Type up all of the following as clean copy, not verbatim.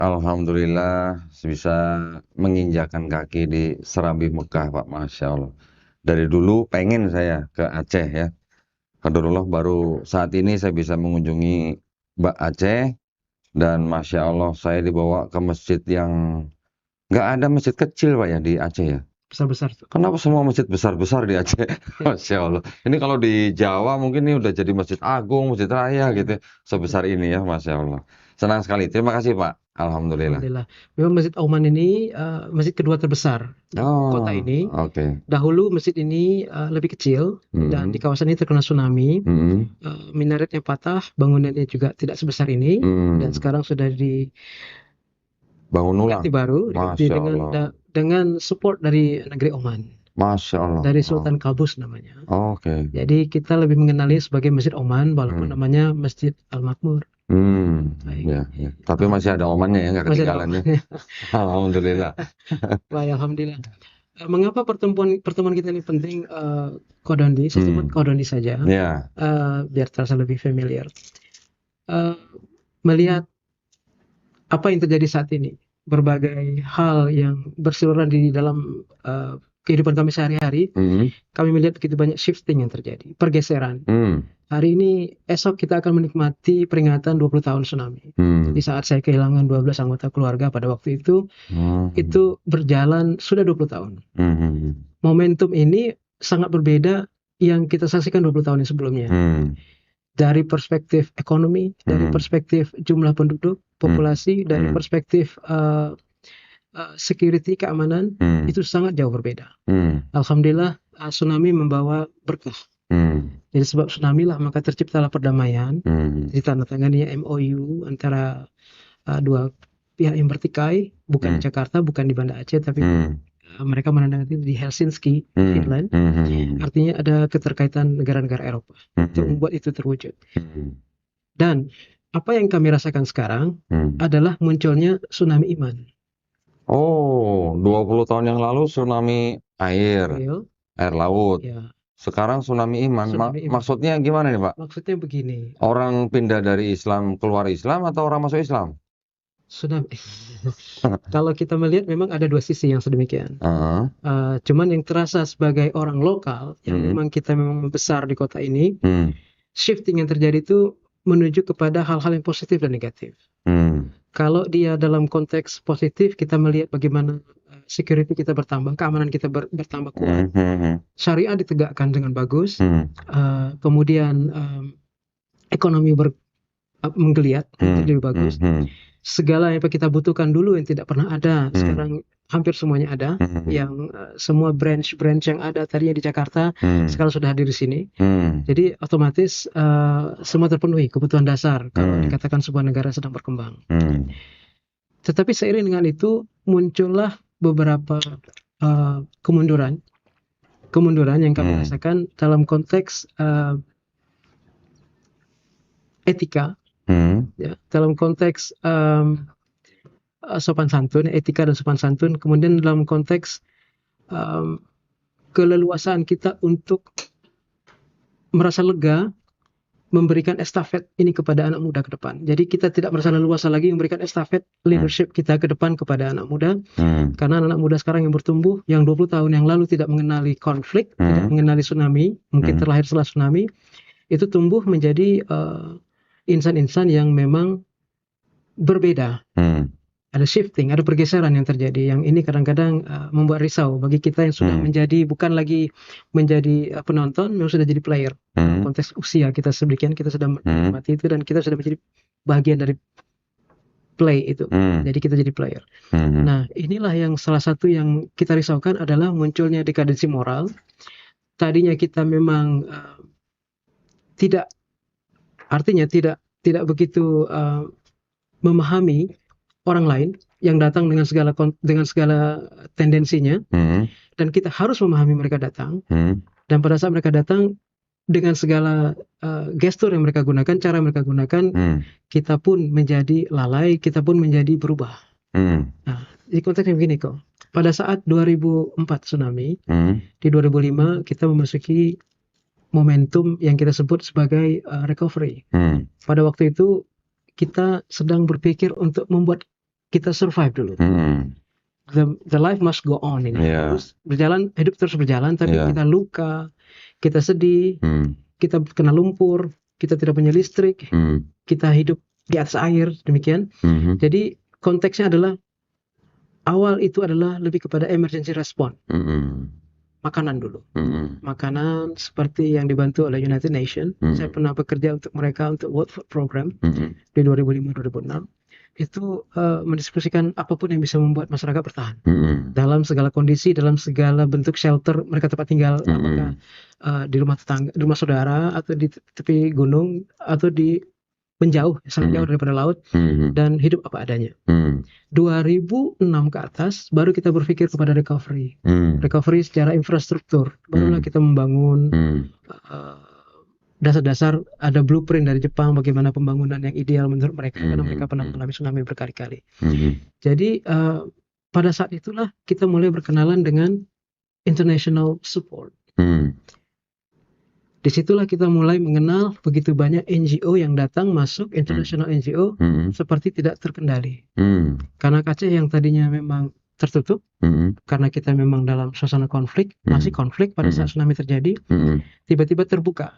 Alhamdulillah bisa menginjakan kaki di Serambi Mekah, Pak. Masya Allah. Dari dulu pengen saya ke Aceh ya. Qadarullah baru saat ini saya bisa mengunjungi Mbak Aceh dan Masya Allah saya dibawa ke masjid yang nggak ada masjid kecil, Pak, ya di Aceh ya. Besar-besar tuh. Kenapa semua masjid besar-besar di Aceh? Ya, Masya Allah. Ini kalau di Jawa mungkin ini udah jadi masjid agung, masjid raya ya, gitu, ya. betul. Sebesar ini ya, Masya Allah. Senang sekali. Terima kasih, Pak. Alhamdulillah. Alhamdulillah. Memang Masjid Auman ini masjid kedua terbesar di kota Oh, ini. oke. Dahulu masjid ini lebih kecil dan di Hmm, kawasan ini terkena tsunami. hmm, Minaretnya patah, bangunannya juga tidak sebesar ini dan hmm. sekarang sudah diganti Bangun ulang. diganti Masya dengan Allah. dengan support dari negeri Oman, Masya Allah. dari Oh, Sultan Qaboos namanya. oke. Jadi kita lebih mengenali sebagai Masjid Oman walaupun Hmm. namanya Masjid Al-Makmur. Baik. Ya, ya. Tapi masih ada omannya ya, nggak Masih ada ketinggalan ya. omannya. Alhamdulillah. Baik, alhamdulillah. Mengapa pertemuan pertemuan kita ini penting, Ko Dondi? Saya sebut Hmm. Ko Dondi saja, Ya. biar terasa lebih familiar. Eee, Melihat apa yang terjadi saat ini, berbagai hal yang berseliweran di dalam, kehidupan kami sehari-hari, Hmm. kami melihat begitu banyak shifting yang terjadi, pergeseran. Hmm. Hari ini, esok kita akan menikmati peringatan 20 tahun tsunami. Di Hmm. saat saya kehilangan 12 anggota keluarga pada waktu Hmm. itu berjalan sudah 20 tahun. Hmm. Momentum ini sangat berbeda yang kita saksikan 20 tahun yang sebelumnya. Hmm. Dari perspektif ekonomi, dari Hmm. perspektif jumlah penduduk, populasi, dari Hmm. perspektif security, keamanan, Hmm. itu sangat jauh berbeda. Hmm. Alhamdulillah, tsunami membawa berkah. Hmm. Jadi sebab tsunami lah maka terciptalah perdamaian, Hmm. ditandatangani MOU antara dua pihak yang bertikai, bukan di Hmm. Jakarta, bukan di Banda Aceh, tapi Hmm. mereka menandatangani di Helsinki, Hmm. Finland. Hmm. Artinya ada keterkaitan negara-negara Eropa untuk Hmm. membuat itu terwujud. Hmm. Dan apa yang kami rasakan sekarang Hmm. adalah munculnya tsunami iman. Oh, 20 tahun yang lalu tsunami air, Real, air laut. ya, Sekarang tsunami iman. tsunami iman. Maksudnya gimana nih, Pak? Maksudnya begini, Orang pindah dari Islam keluar Islam atau orang masuk Islam? tsunami. Kalau kita melihat memang ada dua sisi yang sedemikian. Heeh. Cuman yang terasa sebagai orang lokal yang Hmm. memang kita memang besar di kota ini, Hmm. shifting yang terjadi itu menuju kepada hal-hal yang positif dan negatif. Hmm. Kalau dia dalam konteks positif, kita melihat bagaimana security kita bertambah, keamanan kita bertambah kuat, Hmm. syariah ditegakkan dengan bagus, Hmm. kemudian ekonomi menggeliat Hmm. menjadi lebih Hmm. bagus. Hmm. Segala yang kita butuhkan dulu yang tidak pernah ada, Hmm. sekarang hampir semuanya ada. Hmm. Yang semua branch yang ada tadinya di Jakarta, Hmm. sekarang sudah hadir di sini. Hmm. Jadi otomatis semua terpenuhi kebutuhan dasar kalau Hmm. dikatakan sebuah negara sedang berkembang. Hmm. Tetapi seiring dengan itu muncullah beberapa kemunduran yang kami Hmm. rasakan dalam konteks etika, Hmm. ya, dalam konteks sopan santun, etika dan sopan santun, kemudian dalam konteks keleluasaan kita untuk merasa lega memberikan estafet ini kepada anak muda ke depan. Jadi kita tidak merasa leluasa lagi memberikan estafet leadership kita ke depan kepada anak muda, karena anak muda sekarang yang bertumbuh, yang 20 tahun yang lalu tidak mengenali konflik, tidak mengenali tsunami, mungkin terlahir setelah tsunami, itu tumbuh menjadi insan-insan yang memang berbeda. Ada shifting, ada pergeseran yang terjadi, yang ini kadang-kadang membuat risau bagi kita yang sudah menjadi, bukan lagi menjadi penonton, memang sudah jadi player. Dalam konteks usia kita sedemikian, kita sudah menikmati itu dan kita sudah menjadi bagian dari play itu. Jadi kita jadi player. Nah, inilah yang salah satu yang kita risaukan adalah munculnya dekadensi moral. Tadinya kita memang tidak, artinya tidak begitu memahami orang lain yang datang dengan segala tendensinya, dan kita harus memahami mereka datang, dan pada saat mereka datang dengan segala gestur yang mereka gunakan, cara mereka gunakan, kita pun menjadi lalai, kita pun menjadi berubah. Nah, di konteksnya begini kok, pada saat 2004 tsunami, di 2005 kita memasuki momentum yang kita sebut sebagai recovery. Pada waktu itu kita sedang berpikir untuk membuat kita survive dulu. The life must go on ini. Iya. Terus berjalan, hidup terus berjalan, tapi Iya. kita luka, kita sedih, kita kena lumpur, kita tidak punya listrik, kita hidup di atas air, demikian. Jadi konteksnya adalah awal itu adalah lebih kepada emergency response. Makanan dulu. Makanan seperti yang dibantu oleh United Nations. Saya pernah bekerja untuk mereka untuk World Food Program di 2005-2006. Itu mendiskusikan apapun yang bisa membuat masyarakat bertahan dalam segala kondisi, dalam segala bentuk shelter mereka tempat tinggal, apakah di rumah tetangga, di rumah saudara, atau di tepi gunung, atau di menjauh, sangat jauh daripada laut, dan hidup apa adanya. 2006 ke atas baru kita berpikir kepada recovery secara infrastruktur. Barulah kita membangun dasar-dasar, ada blueprint dari Jepang bagaimana pembangunan yang ideal menurut mereka, karena mereka pernah mengalami tsunami berkali-kali. Jadi pada saat itulah kita mulai berkenalan dengan international support. Disitulah kita mulai mengenal begitu banyak NGO yang datang masuk, international NGO, seperti tidak terkendali. Karena Aceh yang tadinya memang tertutup, karena kita memang dalam suasana konflik, masih konflik pada saat tsunami terjadi, tiba-tiba terbuka.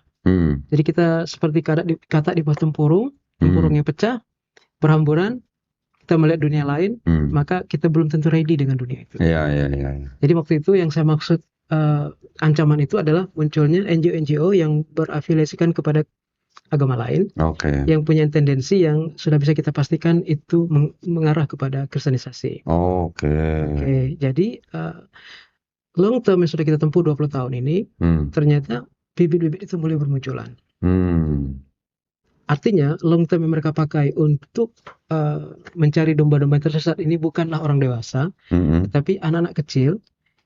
Jadi kita seperti kata di bawah tempurungnya pecah, berhamburan, kita melihat dunia lain, maka kita belum tentu ready dengan dunia itu. Jadi waktu itu yang saya maksud ancaman itu adalah munculnya NGO-NGO yang berafiliasikan kepada agama lain, yang punya tendensi yang sudah bisa kita pastikan itu mengarah kepada kristenisasi. Jadi long term yang sudah kita tempuh 20 tahun ini, ternyata bibit-bibit itu mulai bermunculan. Artinya long term yang mereka pakai untuk mencari domba-domba yang tersesat ini bukanlah orang dewasa, tetapi anak-anak kecil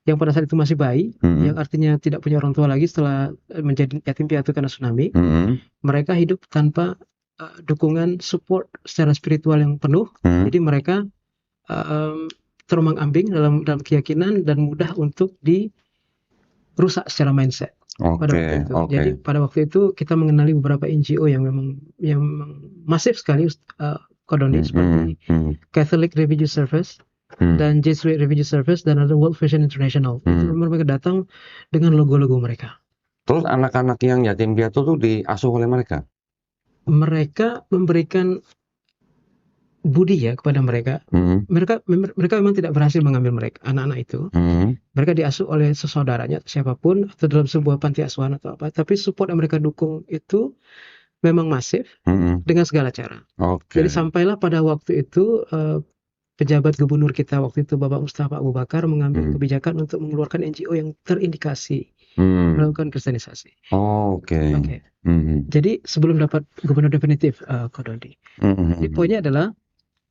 yang pada saat itu masih bayi, yang artinya tidak punya orang tua lagi setelah menjadi yatim piatu karena tsunami. Mereka hidup tanpa dukungan support secara spiritual yang penuh. Jadi mereka terombang-ambing dalam keyakinan dan mudah untuk dirusak secara mindset. Pada waktu itu. Jadi pada waktu itu kita mengenali beberapa NGO yang memang masif sekali, Kodondi, seperti Catholic Refugee Service dan Jesuit Refugee Service, dan ada World Vision International. Itu mereka datang dengan logo-logo mereka. Terus anak-anak yang yatim piatu itu diasuh oleh mereka? Mereka memberikan budi ya kepada mereka. Mereka memang tidak berhasil mengambil mereka, anak-anak itu. Mereka diasuh oleh sesaudaranya, siapapun, atau dalam sebuah panti asuhan atau apa. Tapi support yang mereka dukung itu memang masif dengan segala cara. Jadi sampailah pada waktu itu pejabat gubernur kita waktu itu, Bapak Mustafa Abu Bakar, mengambil kebijakan untuk mengeluarkan NGO yang terindikasi melakukan kristenisasi. Jadi sebelum dapat gubernur definitif, Kodondi. Jadi poinnya adalah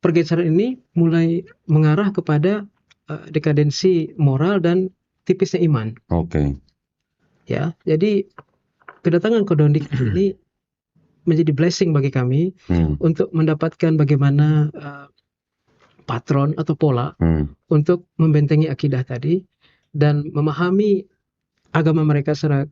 pergeseran ini mulai mengarah kepada dekadensi moral dan tipisnya iman. Ya, jadi kedatangan Kodondi ini menjadi blessing bagi kami untuk mendapatkan bagaimana patron atau pola untuk membentengi akidah tadi dan memahami agama mereka secara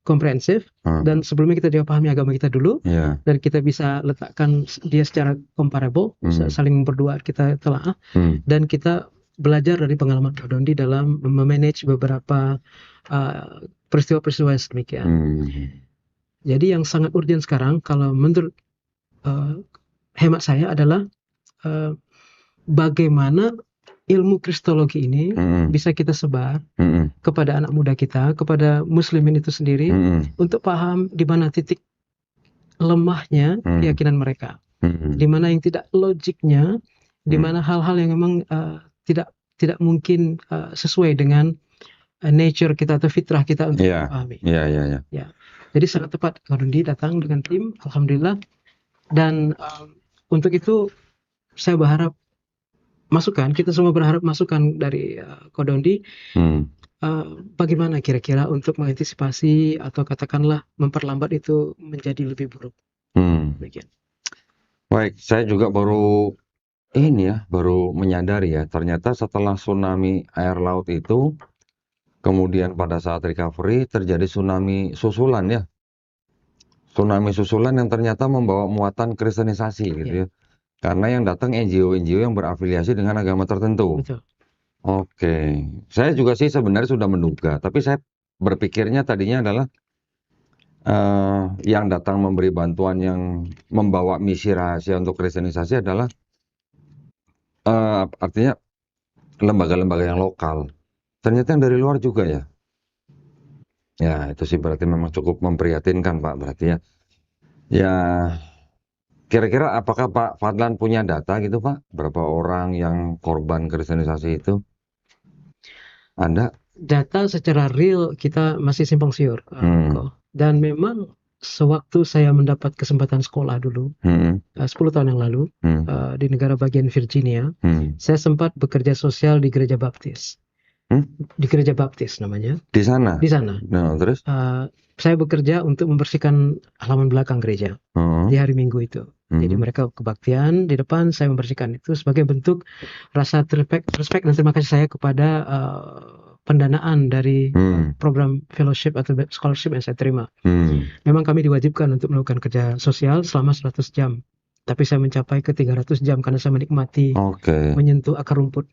komprehensif. Dan sebelumnya kita juga pahami agama kita dulu, dan kita bisa letakkan dia secara comparable, saling berdua kita telah, dan kita belajar dari pengalaman Kodondi dalam memanage beberapa peristiwa-peristiwa yang sedemikian. Jadi yang sangat urgent sekarang, kalau menurut hemat saya, adalah bagaimana ilmu kristologi ini bisa kita sebar kepada anak muda kita, kepada muslimin itu sendiri, untuk paham di mana titik lemahnya keyakinan mereka, di mana yang tidak logiknya, di mana hal-hal yang memang tidak mungkin sesuai dengan nature kita atau fitrah kita untuk dipahami. Jadi sangat tepat Kodondi datang dengan tim, alhamdulillah. Dan untuk itu saya berharap kita semua berharap masukan dari Kodondi, bagaimana kira-kira untuk mengantisipasi atau katakanlah memperlambat itu menjadi lebih buruk. Baik, saya juga baru menyadari ya, ternyata setelah tsunami air laut itu, kemudian pada saat recovery terjadi tsunami susulan ya. Tsunami susulan yang ternyata membawa muatan kristenisasi gitu ya. karena yang datang NGO-NGO yang berafiliasi dengan agama tertentu. Betul. Oke, saya juga sih sebenarnya sudah menduga, tapi saya berpikirnya tadinya adalah yang datang memberi bantuan yang membawa misi rahasia untuk kristenisasi adalah artinya lembaga-lembaga yang lokal. Ternyata yang dari luar juga ya. Ya, itu sih berarti memang cukup memprihatinkan, Pak, berarti ya. Ya, kira-kira apakah Pak Fadlan punya data gitu, Pak? Berapa orang yang korban kristenisasi itu? Ada? Data secara real kita masih simpang siur, Hmm, Ko. Dan memang sewaktu saya mendapat kesempatan sekolah dulu, hmm, 10 tahun yang lalu, hmm, di negara bagian Virginia, hmm, saya sempat bekerja sosial di gereja baptis. hmm? Di gereja baptis namanya, Di sana? di sana. Nah, terus? Saya bekerja untuk membersihkan halaman belakang gereja Oh, di hari Minggu itu. Jadi mhm, mereka kebaktian di depan, saya membersihkan itu sebagai bentuk rasa respect dan terima kasih saya kepada pendanaan dari hmm, program fellowship atau scholarship yang saya terima. hmm. Memang kami diwajibkan untuk melakukan kerja sosial selama 100 jam. Tapi saya mencapai ke 300 jam karena saya menikmati Oke. menyentuh akar rumput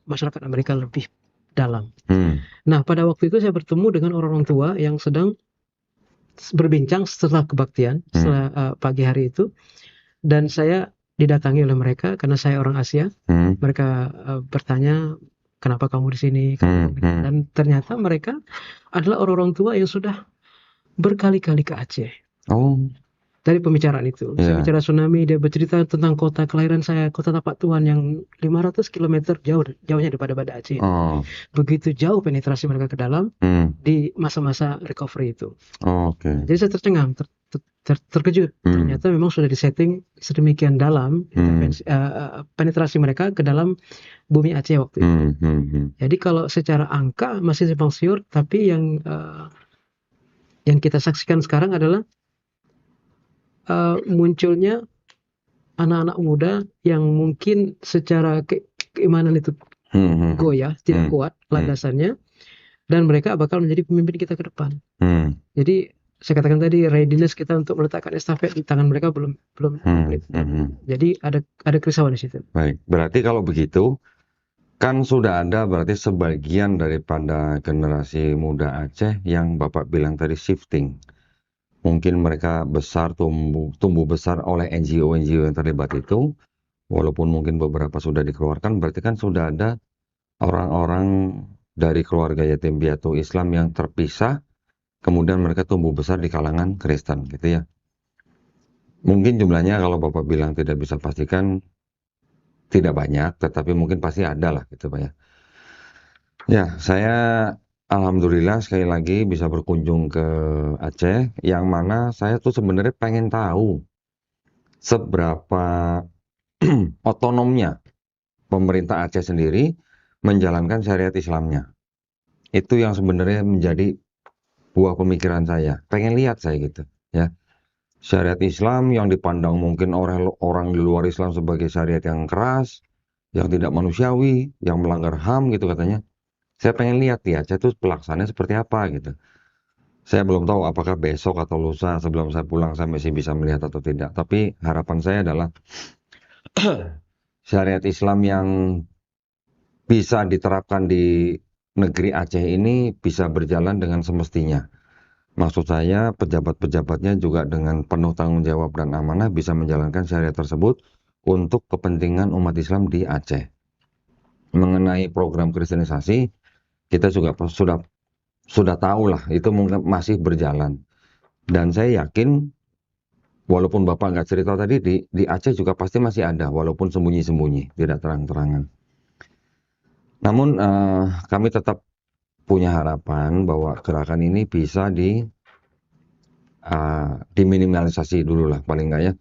masyarakat Amerika lebih dalam. Hmm, Nah, pada waktu itu saya bertemu dengan orang-orang tua yang sedang berbincang setelah kebaktian, hmm, setelah pagi hari itu, dan saya didatangi oleh mereka karena saya orang Asia. hmm, Mereka bertanya, kenapa kamu di sini? hmm, hmm. Dan ternyata mereka adalah orang-orang tua yang sudah berkali-kali ke Aceh. Oh, Dari pembicaraan itu, saya ya. bicara tsunami, dia bercerita tentang kota kelahiran saya, kota Tapak Tuan yang 500 kilometer jauhnya daripada Banda Aceh. Oh, Begitu jauh penetrasi mereka ke dalam hmm, di masa-masa recovery itu. oke. Jadi saya tercengang, terkejut. Hmm, Ternyata memang sudah disetting sedemikian dalam hmm, penetrasi mereka ke dalam bumi Aceh waktu itu. hmm. Jadi kalau secara angka masih simpang siur, tapi yang kita saksikan sekarang adalah munculnya anak-anak muda yang mungkin secara keimanan itu Hmm, hmm, goyah, tidak hmm, kuat hmm, landasannya, dan mereka bakal menjadi pemimpin kita ke depan. hmm, Jadi saya katakan tadi readiness kita untuk meletakkan estafet di tangan mereka belum komplit. hmm. Jadi ada kerisauan di situ. Baik, berarti kalau begitu, kan sudah ada berarti sebagian daripada generasi muda Aceh yang Bapak bilang tadi shifting. Mungkin mereka besar, tumbuh besar oleh NGO-NGO yang terlibat itu, walaupun mungkin beberapa sudah dikeluarkan, berarti kan sudah ada orang-orang dari keluarga yatim piatu Islam yang terpisah, kemudian mereka tumbuh besar di kalangan Kristen, gitu ya. Mungkin jumlahnya kalau Bapak bilang tidak bisa pastikan, tidak banyak, tetapi mungkin pasti ada lah, gitu Pak ya. Ya, saya alhamdulillah sekali lagi bisa berkunjung ke Aceh, yang mana saya tuh sebenarnya pengen tahu seberapa otonomnya pemerintah Aceh sendiri menjalankan syariat Islamnya. Itu yang sebenarnya menjadi buah pemikiran saya. Pengen lihat saya gitu, ya. Syariat Islam yang dipandang mungkin orang di luar Islam sebagai syariat yang keras, yang tidak manusiawi, yang melanggar HAM gitu katanya. Saya pengen lihat ya, Aceh itu pelaksanaannya seperti apa gitu. Saya belum tahu apakah besok atau lusa sebelum saya pulang saya masih bisa melihat atau tidak. Tapi harapan saya adalah syariat Islam yang bisa diterapkan di negeri Aceh ini bisa berjalan dengan semestinya. Maksud saya pejabat-pejabatnya juga dengan penuh tanggung jawab dan amanah bisa menjalankan syariat tersebut untuk kepentingan umat Islam di Aceh. Mengenai program kristenisasi, kita juga sudah tahu lah itu mungkin masih berjalan. Dan saya yakin walaupun Bapak nggak cerita tadi di Aceh juga pasti masih ada walaupun sembunyi-sembunyi, tidak terang-terangan. Namun kami tetap punya harapan bahwa gerakan ini bisa diminimalisasi dulu lah paling nggak ya.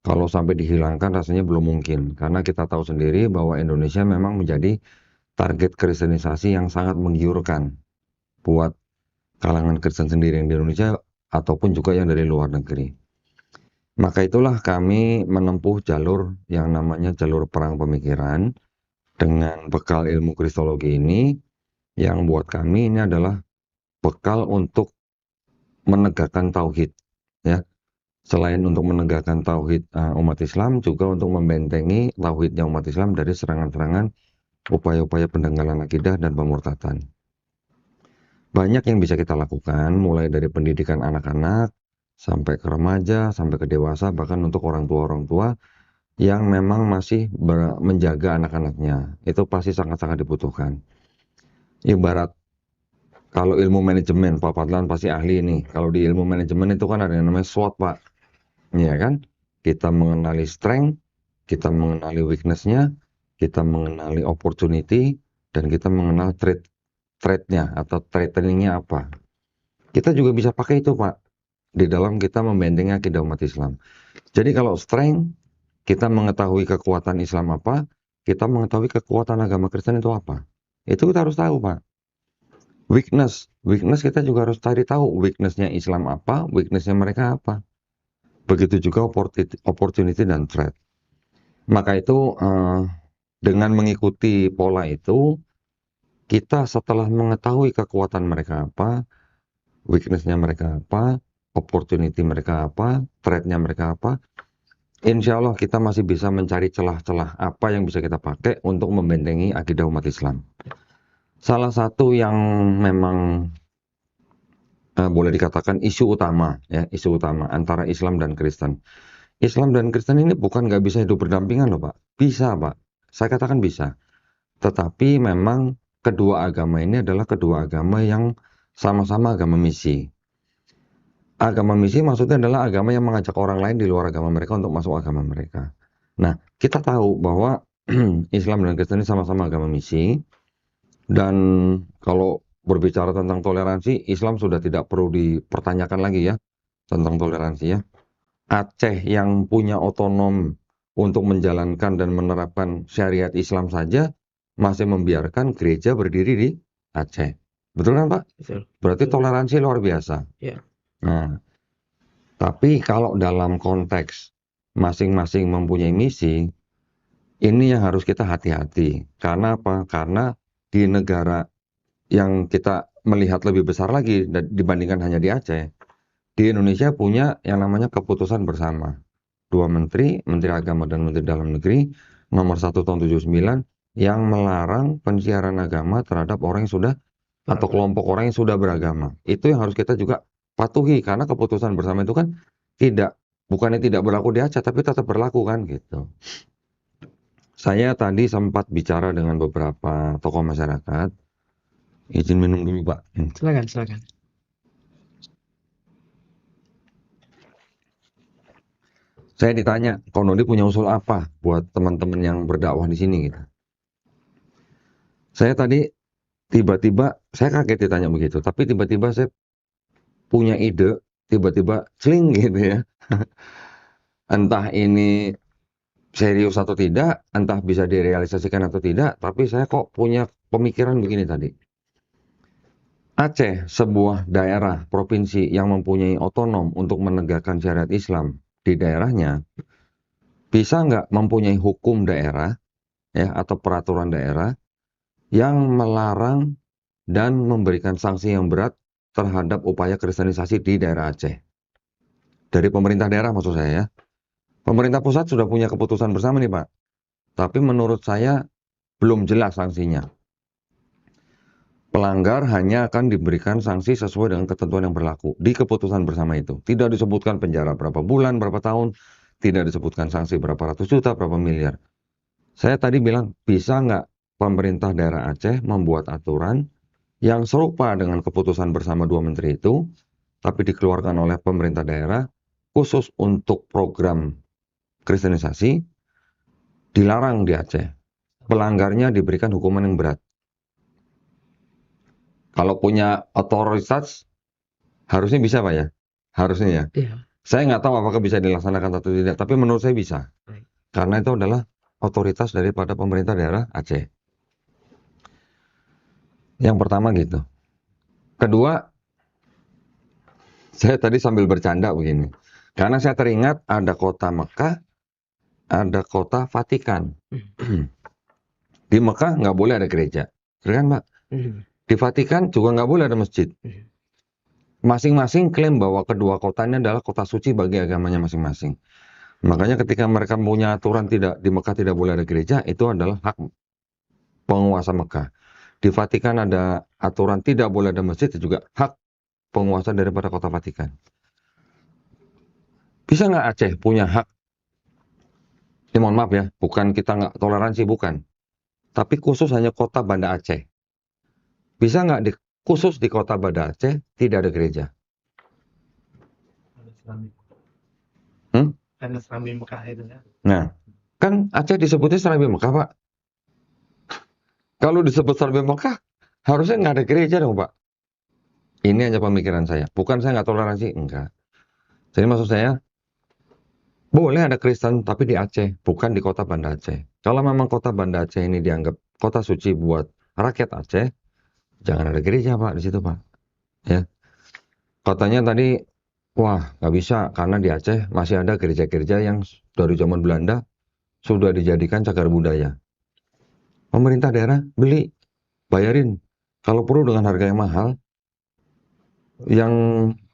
Kalau sampai dihilangkan rasanya belum mungkin karena kita tahu sendiri bahwa Indonesia memang menjadi target kristenisasi yang sangat menggiurkan buat kalangan Kristen sendiri yang di Indonesia ataupun juga yang dari luar negeri. Maka itulah kami menempuh jalur yang namanya jalur perang pemikiran dengan bekal ilmu kristologi ini yang buat kami ini adalah bekal untuk menegakkan tauhid ya. Selain untuk menegakkan tauhid umat Islam, juga untuk membentengi tauhidnya umat Islam dari serangan-serangan upaya-upaya pendangkalan akidah dan pemurtadan. Banyak yang bisa kita lakukan, mulai dari pendidikan anak-anak, sampai ke remaja, sampai ke dewasa, bahkan untuk orang tua yang memang masih menjaga anak-anaknya. Itu pasti sangat-sangat dibutuhkan. Ibarat kalau ilmu manajemen, Pak Fadlan pasti ahli nih. Kalau di ilmu manajemen itu kan ada yang namanya SWOT, Pak. Iya kan? Kita mengenali strength, kita mengenali weakness-nya, kita mengenali opportunity, dan kita mengenal threat-nya atau threatening-nya apa. Kita juga bisa pakai itu, Pak, di dalam kita membentengi akidah umat Islam. Jadi kalau strength, kita mengetahui kekuatan Islam apa, kita mengetahui kekuatan agama Kristen itu apa. Itu kita harus tahu, Pak. Weakness kita juga harus cari tahu weakness-nya Islam apa, weakness-nya mereka apa. Begitu juga opportunity dan threat. Maka itu dengan mengikuti pola itu, kita setelah mengetahui kekuatan mereka apa, weakness-nya mereka apa, opportunity mereka apa, threat-nya mereka apa, insya Allah kita masih bisa mencari celah-celah apa yang bisa kita pakai untuk membentengi akidah umat Islam. Salah satu yang memang boleh dikatakan isu utama, ya, isu utama antara Islam dan Kristen. Islam dan Kristen ini bukan nggak bisa hidup berdampingan loh, Pak. Bisa, Pak. Saya katakan bisa. Tetapi memang kedua agama ini adalah kedua agama yang sama-sama agama misi. Agama misi maksudnya adalah agama yang mengajak orang lain di luar agama mereka untuk masuk agama mereka. Nah, kita tahu bahwa Islam dan Kristen ini sama-sama agama misi. Dan kalau berbicara tentang toleransi, Islam sudah tidak perlu dipertanyakan lagi ya tentang toleransi ya. Aceh yang punya otonom untuk menjalankan dan menerapkan syariat Islam saja masih membiarkan gereja berdiri di Aceh. Betul kan, Pak? Betul. Berarti Betul. toleransi luar biasa. Ya. Nah, tapi kalau dalam konteks masing-masing mempunyai misi, ini yang harus kita hati-hati. Karena apa? Karena di negara yang kita melihat lebih besar lagi dibandingkan hanya di Aceh, di Indonesia punya yang namanya keputusan bersama. Dua menteri, Menteri Agama dan Menteri Dalam Negeri, nomor 1 tahun 79, yang melarang pensiaran agama terhadap orang yang sudah, atau kelompok orang yang sudah beragama. Itu yang harus kita juga patuhi, karena keputusan bersama itu kan bukannya tidak berlaku di Aceh, tapi tetap berlaku kan gitu. Saya tadi sempat bicara dengan beberapa tokoh masyarakat. Izin minum dulu, Pak. Silakan, silakan. Saya ditanya, Konodi punya usul apa buat teman-teman yang berdakwah di sini gitu. Saya tadi tiba-tiba, saya kaget ditanya begitu, tapi tiba-tiba saya punya ide, tiba-tiba celing gitu ya. Entah ini serius atau tidak, entah bisa direalisasikan atau tidak, tapi saya kok punya pemikiran begini tadi. Aceh, sebuah daerah provinsi yang mempunyai otonom untuk menegakkan syariat Islam di daerahnya, bisa nggak mempunyai hukum daerah ya atau peraturan daerah yang melarang dan memberikan sanksi yang berat terhadap upaya kristenisasi di daerah Aceh. Dari pemerintah daerah maksud saya ya. Pemerintah pusat sudah punya keputusan bersama nih, Pak. Tapi menurut saya belum jelas sanksinya. Pelanggar hanya akan diberikan sanksi sesuai dengan ketentuan yang berlaku di keputusan bersama itu. Tidak disebutkan penjara berapa bulan, berapa tahun, tidak disebutkan sanksi berapa ratus juta, berapa miliar. Saya tadi bilang, bisa nggak pemerintah daerah Aceh membuat aturan yang serupa dengan keputusan bersama dua menteri itu, tapi dikeluarkan oleh pemerintah daerah khusus untuk program kristenisasi, dilarang di Aceh. Pelanggarnya diberikan hukuman yang berat. Kalau punya otoritas, harusnya bisa, Pak ya? Harusnya ya. Iya. Saya nggak tahu apakah bisa dilaksanakan atau tidak, tapi menurut saya bisa. Baik. Karena itu adalah otoritas daripada pemerintah daerah Aceh. Yang pertama gitu. Kedua, saya tadi sambil bercanda begini. Karena saya teringat ada kota Mekah, ada kota Vatikan. Di Mekah nggak boleh ada gereja. Betul kan, Pak? Di Vatikan juga nggak boleh ada masjid. masing-masing klaim bahwa kedua kota ini adalah kota suci bagi agamanya masing-masing. Makanya ketika mereka punya aturan tidak di Mekah tidak boleh ada gereja, itu adalah hak penguasa Mekah. Di Vatikan ada aturan tidak boleh ada masjid, itu juga hak penguasa daripada kota Vatikan. Bisa nggak Aceh punya hak? Ini mohon maaf ya, bukan kita nggak toleransi, bukan. Tapi khusus hanya kota Banda Aceh. Bisa nggak khusus di kota Banda Aceh tidak ada gereja? Hmm? Karena Serambi Mekah itu ya. Nah, kan Aceh disebutnya Serambi Mekah, Pak. Kalau disebut Serambi Mekah, harusnya nggak ada gereja dong, Pak. Ini hanya pemikiran saya. Bukan saya nggak toleransi, enggak. Jadi maksud saya, boleh ada Kristen, tapi di Aceh, bukan di kota Banda Aceh. Kalau memang kota Banda Aceh ini dianggap kota suci buat rakyat Aceh, jangan ada gereja, Pak, di situ, Pak. Ya. Katanya tadi, wah, nggak bisa, karena di Aceh masih ada gereja-gereja yang dari zaman Belanda sudah dijadikan cagar budaya. Pemerintah daerah beli, bayarin. Kalau perlu dengan harga yang mahal, yang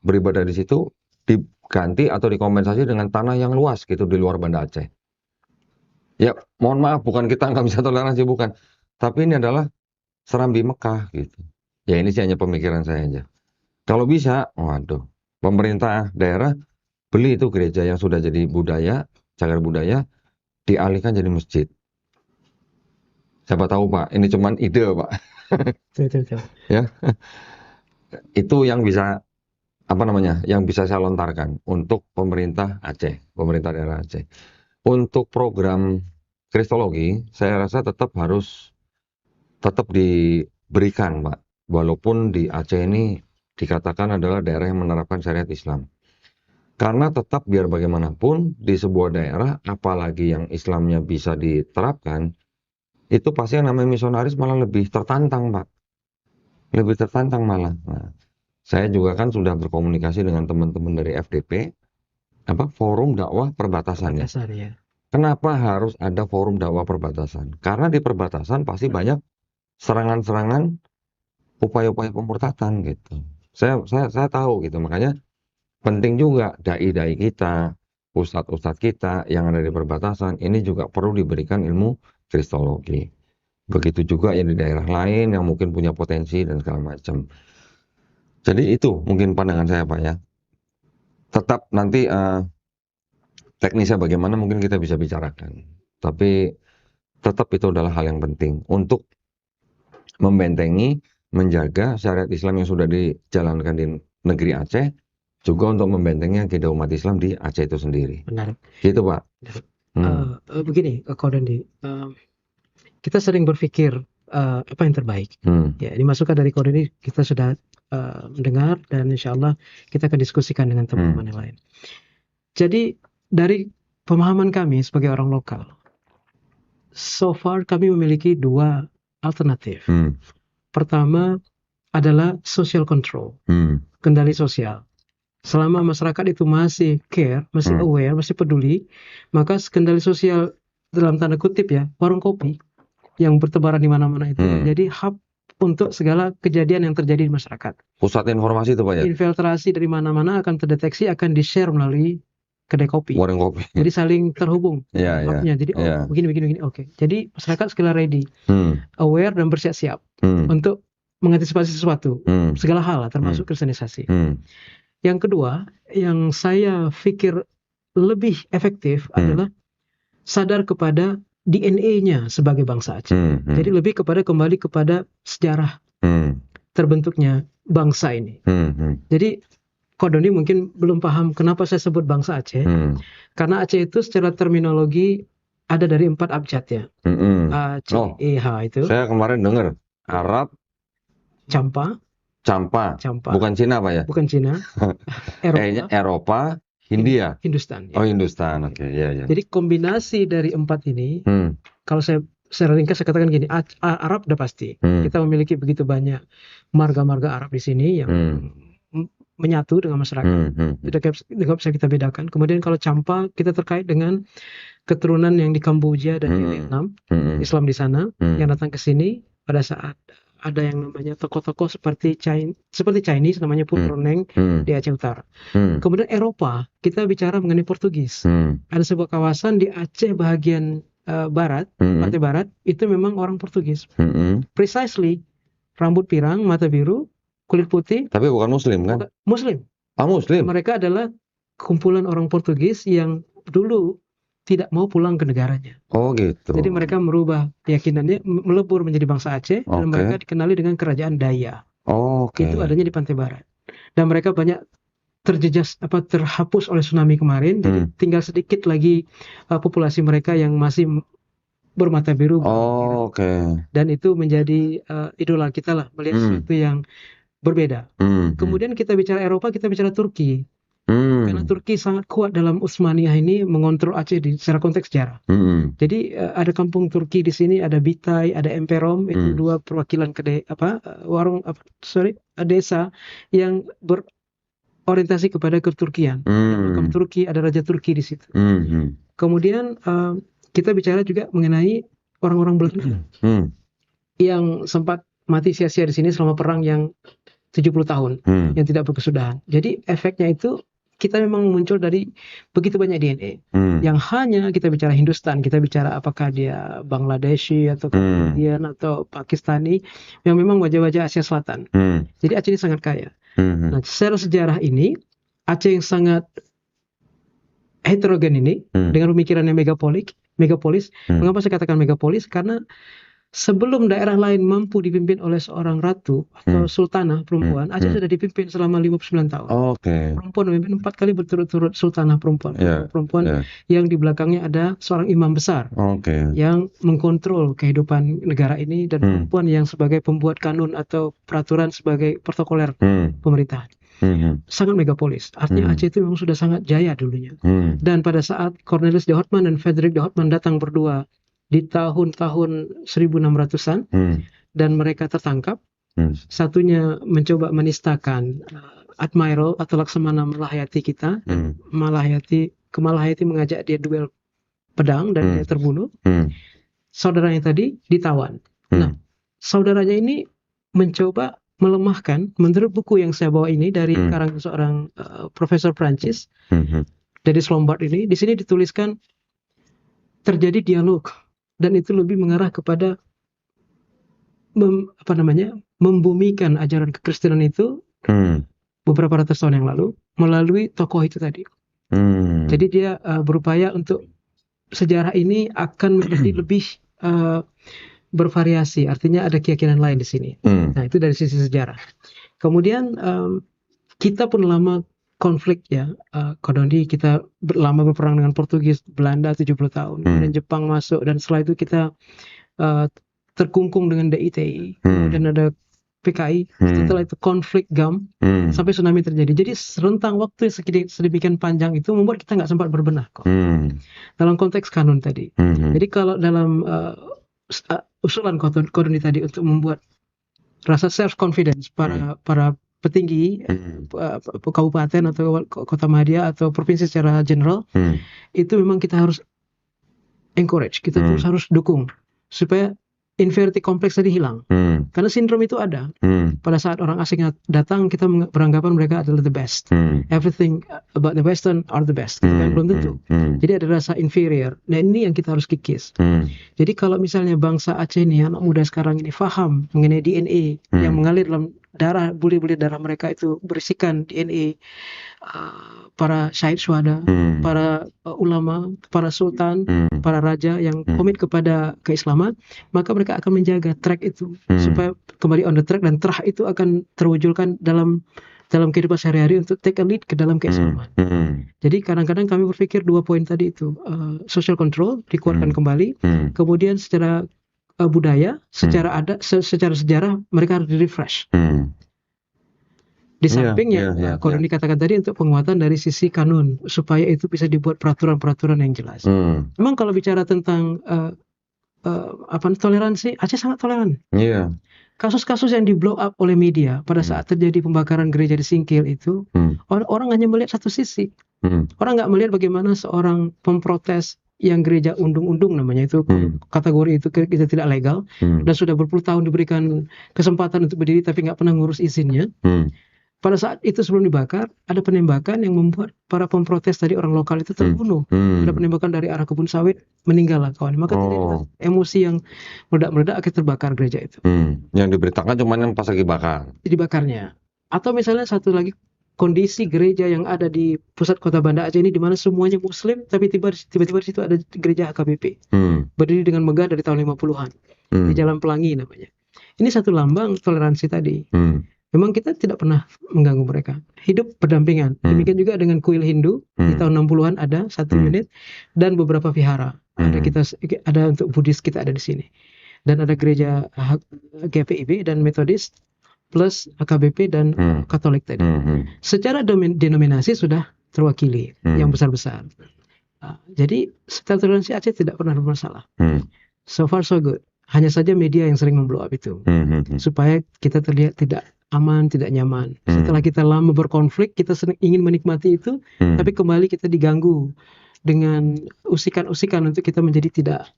beribadah di situ diganti atau dikompensasi dengan tanah yang luas gitu di luar Banda Aceh. Ya, mohon maaf, bukan kita nggak bisa toleransi, bukan. Tapi ini adalah Serambi Mekah gitu. Ya ini sih hanya pemikiran saya aja. Kalau bisa, waduh, pemerintah daerah beli itu gereja yang sudah jadi budaya, cagar budaya, dialihkan jadi masjid. Siapa tahu Pak, ini cuman ide Pak. Betul. Ya, itu yang bisa apa namanya, yang bisa saya lontarkan untuk pemerintah Aceh, pemerintah daerah Aceh. Untuk program kristologi, saya rasa tetap diberikan, Pak. Walaupun di Aceh ini dikatakan adalah daerah yang menerapkan syariat Islam. Karena tetap biar bagaimanapun di sebuah daerah, apalagi yang Islamnya bisa diterapkan, itu pasti yang namanya misionaris malah lebih tertantang, Pak. Lebih tertantang malah. Nah, saya juga kan sudah berkomunikasi dengan teman-teman dari FDP, Forum Dakwah Perbatasan ya. Dasar ya. Kenapa harus ada forum dakwah perbatasan? Karena di perbatasan pasti banyak serangan-serangan, upaya-upaya pemurtadan gitu. Saya tahu gitu, makanya penting juga dai-dai kita, ustadz-ustadz kita yang ada di perbatasan ini juga perlu diberikan ilmu kristologi. Begitu juga yang di daerah lain yang mungkin punya potensi dan segala macam. Jadi itu mungkin pandangan saya Pak ya. Tetap nanti teknisnya bagaimana mungkin kita bisa bicarakan. Tapi tetap itu adalah hal yang penting untuk membentengi, menjaga syariat Islam yang sudah dijalankan di negeri Aceh, juga untuk membentengi akidah umat Islam di Aceh itu sendiri. Menarik. Gitu Pak. Begini, Ko Dendi, kita sering berpikir apa yang terbaik. Ya, ini masukan dari Ko Dendi kita sudah mendengar dan insya Allah kita akan diskusikan dengan teman-teman yang lain. Jadi dari pemahaman kami sebagai orang lokal, so far kami memiliki dua alternatif. Pertama adalah social control, kendali sosial. Selama masyarakat itu masih care, masih aware, masih peduli, maka kendali sosial dalam tanda kutip ya, warung kopi yang bertebaran di mana-mana itu jadi hub untuk segala kejadian yang terjadi di masyarakat. Pusat informasi itu Pak ya? Infiltrasi dari mana-mana akan terdeteksi, akan di-share melalui kedai kopi. Warung kopi. Jadi saling terhubung. Iya. Jadi begini. Oke. Jadi masyarakat segala ready, aware dan bersiap-siap untuk mengantisipasi sesuatu, segala hal termasuk kristenisasi. Yang kedua, yang saya pikir lebih efektif adalah sadar kepada DNA-nya sebagai bangsa Aceh. Jadi lebih kembali kepada sejarah terbentuknya bangsa ini. Jadi Ko Dendi mungkin belum paham kenapa saya sebut bangsa Aceh. Karena Aceh itu secara terminologi ada dari 4 abjad ya. A, C, E, H itu. Saya kemarin dengar Arab, Campa. Bukan Cina Pak ya? Bukan Cina. Eropa, Hindia. Hindustan. Ya. Oh Hindustan, oke. Ya. Jadi kombinasi dari 4 ini, kalau saya secara ringkas saya katakan gini, Arab udah pasti. Kita memiliki begitu banyak marga-marga Arab di sini yang menyatu dengan masyarakat. Tidak bisa kita bedakan. Kemudian kalau Campa, kita terkait dengan keturunan yang di Kamboja dan di Vietnam, Islam di sana, yang datang ke sini pada saat ada yang namanya tokoh-tokoh seperti Chinese namanya Putroneng di Aceh Utara. Kemudian Eropa, kita bicara mengenai Portugis. Ada sebuah kawasan di Aceh bagian barat, pantai barat, itu memang orang Portugis. Precisely, rambut pirang, mata biru, kulit putih, Tapi bukan Muslim kan? Muslim. Muslim. Mereka adalah kumpulan orang Portugis yang dulu tidak mau pulang ke negaranya. Oh gitu. Jadi mereka merubah keyakinannya, melebur menjadi bangsa Aceh, dan Oke. mereka dikenali dengan kerajaan Daya. Oke. Itu adanya di pantai barat. Dan mereka banyak terhapus oleh tsunami kemarin. Jadi tinggal sedikit lagi populasi mereka yang masih bermata biru. Oke. Dan itu menjadi idola kita lah, melihat sesuatu yang berbeda. Kemudian kita bicara Eropa, kita bicara Turki. Karena Turki sangat kuat dalam Utsmaniyah ini mengontrol Aceh secara konteks sejarah. Jadi ada kampung Turki di sini, ada Bitay, ada Emperom, itu dua perwakilan desa yang berorientasi kepada keturkian. Ada makam Turki, ada raja Turki di situ. Kemudian kita bicara juga mengenai orang-orang Belanda yang sempat mati sia-sia di sini selama perang yang 70 tahun yang tidak berkesudahan. Jadi efeknya itu kita memang muncul dari begitu banyak DNA yang hanya kita bicara Hindustan, kita bicara apakah dia Bangladeshi atau Indian atau Pakistani yang memang wajah-wajah Asia Selatan. Jadi Aceh ini sangat kaya. Nah, secara sejarah ini Aceh yang sangat heterogen ini dengan pemikirannya megapolis. Mengapa saya katakan megapolis? Karena sebelum daerah lain mampu dipimpin oleh seorang ratu atau sultanah perempuan, Aceh sudah dipimpin selama 59 tahun. Perempuan memimpin 4 kali berturut-turut sultanah perempuan. Yang di belakangnya ada seorang imam besar yang mengkontrol kehidupan negara ini, dan perempuan yang sebagai pembuat kanun atau peraturan sebagai protokoler pemerintahan. Sangat megapolis. Artinya Aceh itu memang sudah sangat jaya dulunya. Dan pada saat Cornelis de Houtman dan Frederik de Houtman datang berdua di tahun-tahun 1600-an dan mereka tertangkap, satunya mencoba menistakan Admiral atau Laksamana Malahayati kita, dan Malahayati mengajak dia duel pedang dan dia terbunuh. Saudaranya tadi ditawan. Nah, saudaranya ini mencoba melemahkan, menurut buku yang saya bawa ini dari karangan seorang profesor Prancis dari Lombard ini, di sini dituliskan terjadi dialog, dan itu lebih mengarah kepada membumikan ajaran kekristenan itu beberapa ratus tahun yang lalu melalui tokoh itu tadi. Jadi dia berupaya untuk sejarah ini akan menjadi lebih bervariasi, artinya ada keyakinan lain di sini. Nah, itu dari sisi sejarah. Kemudian kita pun lama konflik ya, Kodoni kita lama berperang dengan Portugis, Belanda 70 tahun, kemudian Jepang masuk, dan setelah itu kita terkungkung dengan DITI, kemudian ada PKI, setelah itu konflik GAM, sampai tsunami terjadi. Jadi rentang waktu sedemikian panjang itu membuat kita nggak sempat berbenah kok. Dalam konteks kanun tadi. Jadi kalau dalam usulan Kodoni tadi untuk membuat rasa self confidence para petinggi kabupaten atau kota madya atau provinsi secara general, itu memang kita harus encourage, kita terus harus dukung supaya inferiority complex tadi hilang. Karena sindrom itu ada. Pada saat orang asing datang, kita beranggapan mereka adalah the best. Everything about the Western are the best. Belum tentu. Jadi ada rasa inferior. Nah, ini yang kita harus kikis. Jadi kalau misalnya bangsa Aceh ini, anak muda sekarang ini paham mengenai DNA yang mengalir dalam darah, buli-buli darah mereka itu berisikan DNA para syahid syuhada, para ulama, para sultan, para raja yang komit kepada keislaman, maka mereka akan menjaga track itu supaya kembali on the track, dan terah itu akan terwujudkan dalam kehidupan sehari-hari untuk take a lead ke dalam keislaman. Jadi kadang-kadang kami berpikir 2 poin tadi itu, social control dikuatkan kembali, kemudian secara budaya, secara adat, secara sejarah mereka harus di-refresh. Di samping yang Kodoni katakan tadi untuk penguatan dari sisi kanun, supaya itu bisa dibuat peraturan-peraturan yang jelas. Memang kalau bicara tentang toleransi, Aceh sangat toleran. Kasus-kasus yang di blow up oleh media pada saat terjadi pembakaran gereja di Singkil itu, orang hanya melihat satu sisi. Orang nggak melihat bagaimana seorang pemprotes yang gereja undung-undung namanya itu, kategori itu kita tidak legal, dan sudah berpuluh tahun diberikan kesempatan untuk berdiri tapi nggak pernah ngurus izinnya. Pada saat itu sebelum dibakar, ada penembakan yang membuat para pemprotes tadi orang lokal itu terbunuh. Ada penembakan dari arah kebun sawit, meninggal lah kawan. Maka terjadi emosi yang meledak-meledak, akhirnya terbakar gereja itu. Yang diberitakan cuma yang pas lagi bakar. Dibakarnya. Atau misalnya satu lagi kondisi gereja yang ada di pusat kota Banda Aceh ini, di mana semuanya Muslim, tapi tiba-tiba di situ ada gereja HKBP. Berdiri dengan megah dari tahun 50-an. Di Jalan Pelangi namanya. Ini satu lambang toleransi tadi. Memang kita tidak pernah mengganggu mereka. Hidup berdampingan. Demikian juga dengan kuil Hindu. Di tahun 60-an ada satu unit. Dan beberapa vihara. Ada untuk Buddhis, kita ada di sini. Dan ada gereja GPIB dan Metodis. Plus HKBP dan Katolik tadi. Secara denominasi sudah terwakili. Yang besar-besar. Jadi secara toleransi Aceh tidak pernah bermasalah. So far so good. Hanya saja media yang sering memblow up itu. Supaya kita terlihat tidak aman, tidak nyaman. Setelah kita lama berkonflik, kita ingin menikmati itu, tapi kembali kita diganggu dengan usikan-usikan untuk kita menjadi tidak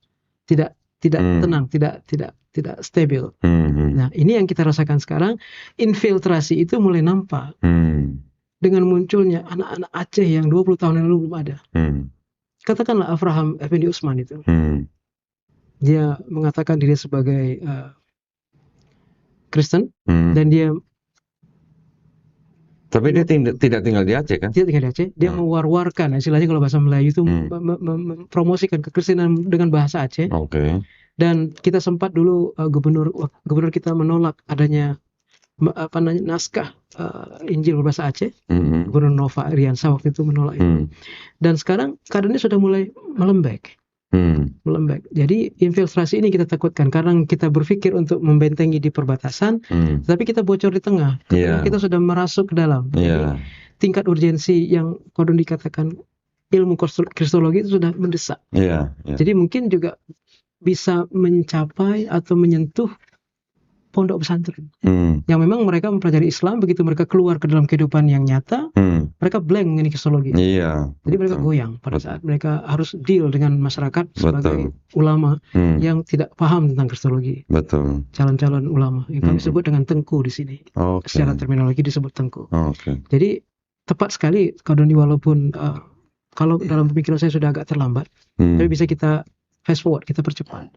tenang, tidak stabil. Nah, ini yang kita rasakan sekarang. Infiltrasi itu mulai nampak dengan munculnya anak-anak Aceh yang 20 tahun yang lalu belum ada. Katakanlah Avraham Effendi Usman itu. Dia mengatakan diri sebagai Kristen, dan dia tapi dia tidak tinggal di Aceh kan? Dia tinggal di Aceh. Dia mewar-warkan, istilahnya kalau bahasa Melayu itu mempromosikan kekristenan dengan bahasa Aceh. Dan kita sempat dulu gubernur kita menolak adanya naskah Injil berbahasa Aceh. Gubernur Nova Iriansa waktu itu menolak itu. Dan sekarang keadaannya sudah mulai melembek. Jadi infiltrasi ini kita takutkan karena kita berpikir untuk membentengi di perbatasan, tapi kita bocor di tengah. Kita sudah merasuk ke dalam. Jadi, tingkat urgensi yang kodon dikatakan ilmu kristologi itu sudah mendesak. Jadi mungkin juga bisa mencapai atau menyentuh pondok pesantren yang memang mereka mempelajari Islam, begitu mereka keluar ke dalam kehidupan yang nyata, mereka blank mengenai kristologi. Jadi mereka goyang pada saat mereka harus deal dengan masyarakat sebagai ulama yang tidak paham tentang kristologi. Calon-calon ulama yang kami sebut dengan tengku di sini. Secara terminologi disebut tengku. Jadi tepat sekali Kak Doni, walaupun kalau dalam pemikiran saya sudah agak terlambat, tapi bisa kita fast forward, kita percepat.